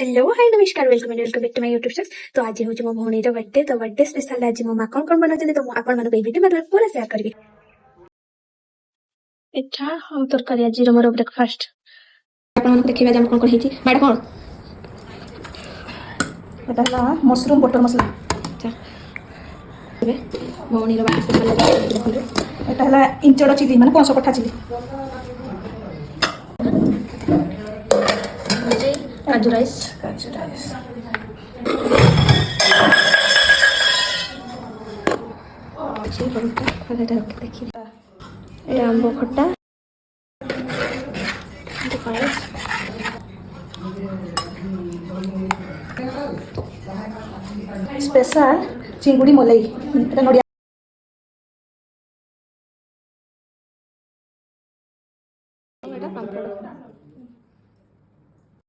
Hello hi नमस्कार welcome back to my YouTube channel. तो आज हूँ मो भौणी बर्थडे। तो बर्थडे स्पेशल आज मो माँ कौन बनाते तो आपण मानक एई वीडियो मतलब पूरा शेयर करबी। पिठा और तरकारी आज मोर ब्रेकफास्ट आपण मानक देखिबा जे कोन हेची बाडा कोन এটা হলো মশরুম বটর মশলা। भौणी बर्थडे स्पेशल देखो এটা হলো ইঞ্চড় চিলি মানে পনস কঠা চিলি। काजू राइस देखिए এটা আম্ব খটা পায়েস স্পেশাল চিঙ্গুড়ি মলাই এটা নড়িয়া